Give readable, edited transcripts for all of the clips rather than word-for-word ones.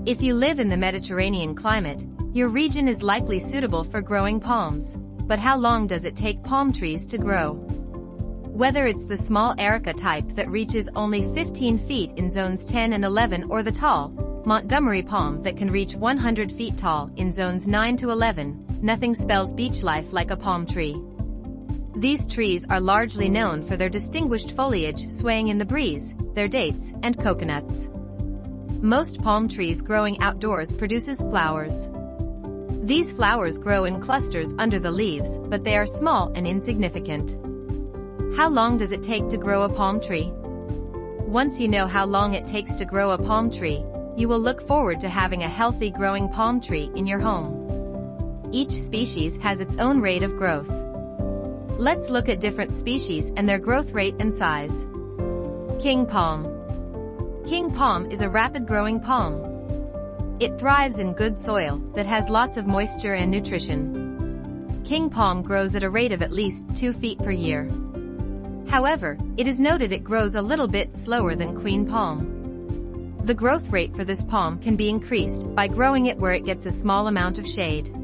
If you live in the Mediterranean climate, your region is likely suitable for growing palms. But how long does it take palm trees to grow? Whether it's the small Erica type that reaches only 15 feet in zones 10 and 11 or the tall, Montgomery palm that can reach 100 feet tall in zones 9 to 11, nothing spells beach life like a palm tree. These trees are largely known for their distinguished foliage swaying in the breeze, their dates, and coconuts. Most palm trees growing outdoors produces flowers. These flowers grow in clusters under the leaves, but they are small and insignificant. How long does it take to grow a palm tree? Once you know how long it takes to grow a palm tree, you will look forward to having a healthy growing palm tree in your home. Each species has its own rate of growth. Let's look at different species and their growth rate and size. King palm. King palm is a rapid-growing palm. It thrives in good soil that has lots of moisture and nutrition. King palm grows at a rate of at least 2 feet per year. However, it is noted it grows a little bit slower than queen palm. The growth rate for this palm can be increased by growing it where it gets a small amount of shade.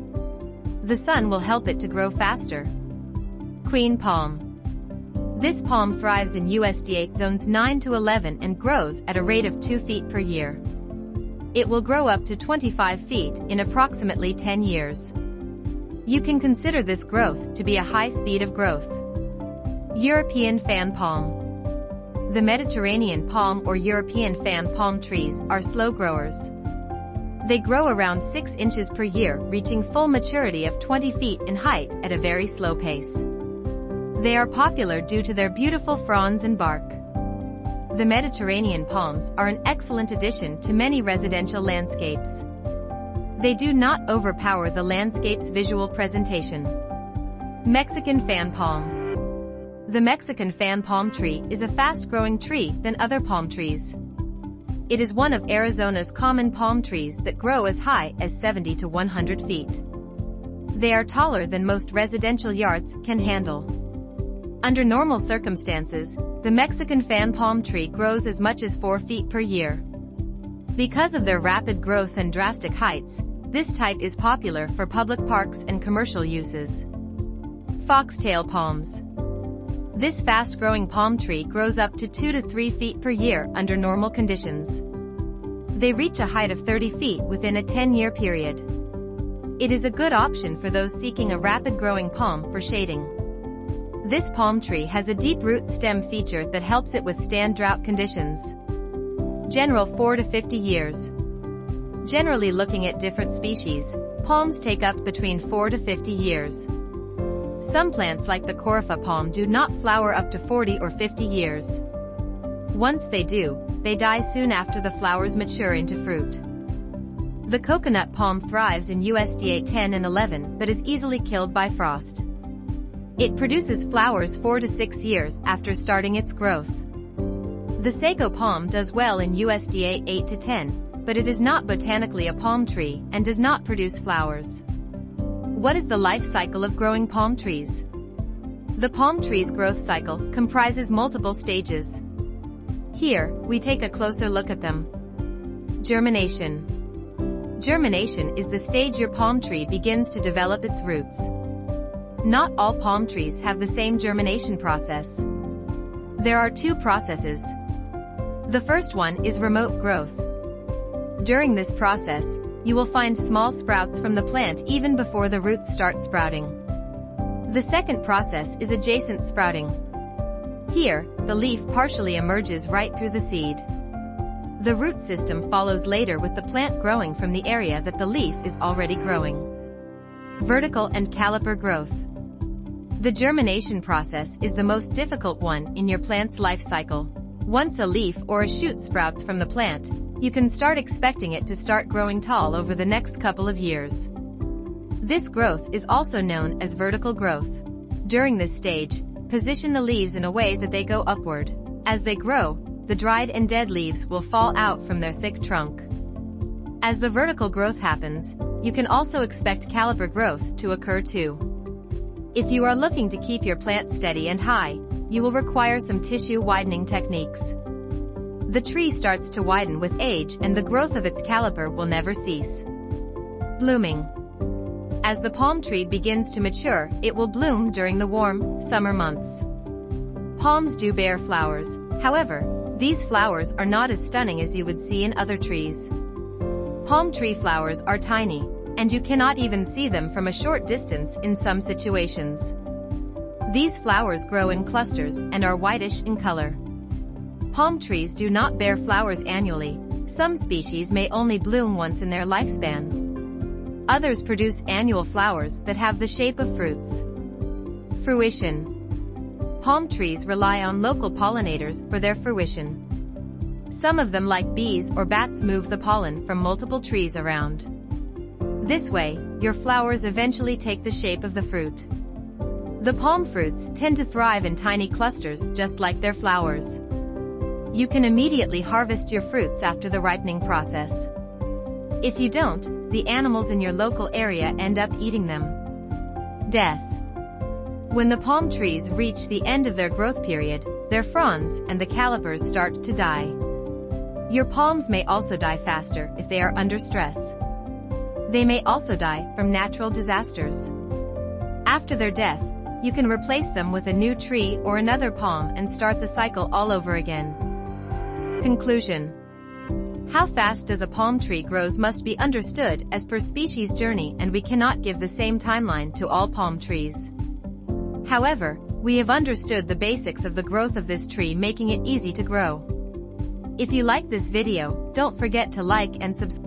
The sun will help it to grow faster. Queen palm. This palm thrives in USDA zones 9 to 11 and grows at a rate of 2 feet per year. It will grow up to 25 feet in approximately 10 years. You can consider this growth to be a high speed of growth. European fan palm. The Mediterranean palm or European fan palm trees are slow growers. They grow around 6 inches per year, reaching full maturity of 20 feet in height at a very slow pace. They are popular due to their beautiful fronds and bark. The Mediterranean palms are an excellent addition to many residential landscapes. They do not overpower the landscape's visual presentation. Mexican fan palm. The Mexican fan palm tree is a fast-growing tree than other palm trees. It is one of Arizona's common palm trees that grow as high as 70 to 100 feet. They are taller than most residential yards can handle. Under normal circumstances, the Mexican fan palm tree grows as much as 4 feet per year. Because of their rapid growth and drastic heights, this type is popular for public parks and commercial uses. Foxtail palms. This fast-growing palm tree grows up to 2 to 3 feet per year under normal conditions. They reach a height of 30 feet within a 10-year period. It is a good option for those seeking a rapid-growing palm for shading. This palm tree has a deep root stem feature that helps it withstand drought conditions. General 4 to 50 years. Generally, looking at different species, palms take up between 4 to 50 years. Some plants like the corypha palm do not flower up to 40 or 50 years. Once they do, they die soon after the flowers mature into fruit. The coconut palm thrives in USDA 10 and 11 but is easily killed by frost. It produces flowers 4 to 6 years after starting its growth. The sago palm does well in USDA 8 to 10, but it is not botanically a palm tree and does not produce flowers. What is the life cycle of growing palm trees? The palm tree's growth cycle comprises multiple stages. Here, we take a closer look at them. Germination. Germination is the stage your palm tree begins to develop its roots. Not all palm trees have the same germination process. There are 2 processes. The first one is remote growth. During this process, you will find small sprouts from the plant even before the roots start sprouting. The second process is adjacent sprouting. Here, the leaf partially emerges right through the seed. The root system follows later with the plant growing from the area that the leaf is already growing. Vertical and caliper growth. The germination process is the most difficult one in your plant's life cycle. Once a leaf or a shoot sprouts from the plant, you can start expecting it to start growing tall over the next couple of years. This growth is also known as vertical growth. During this stage, position the leaves in a way that they go upward. As they grow, the dried and dead leaves will fall out from their thick trunk. As the vertical growth happens, you can also expect caliper growth to occur too. If you are looking to keep your plant steady and high, you will require some tissue widening techniques. The tree starts to widen with age and the growth of its caliper will never cease. Blooming. As the palm tree begins to mature, it will bloom during the warm, summer months. Palms do bear flowers, however, these flowers are not as stunning as you would see in other trees. Palm tree flowers are tiny, and you cannot even see them from a short distance in some situations. These flowers grow in clusters and are whitish in color. Palm trees do not bear flowers annually. Some species may only bloom once in their lifespan. Others produce annual flowers that have the shape of fruits. Fruition. Palm trees rely on local pollinators for their fruition. Some of them, like bees or bats, move the pollen from multiple trees around. This way, your flowers eventually take the shape of the fruit. The palm fruits tend to thrive in tiny clusters just like their flowers. You can immediately harvest your fruits after the ripening process. If you don't, the animals in your local area end up eating them. Death. When the palm trees reach the end of their growth period, their fronds and the calipers start to die. Your palms may also die faster if they are under stress. They may also die from natural disasters. After their death, you can replace them with a new tree or another palm and start the cycle all over again. Conclusion. How fast does a palm tree grows must be understood as per species journey, and we cannot give the same timeline to all palm trees. However, we have understood the basics of the growth of this tree, making it easy to grow. If you like this video, don't forget to like and subscribe.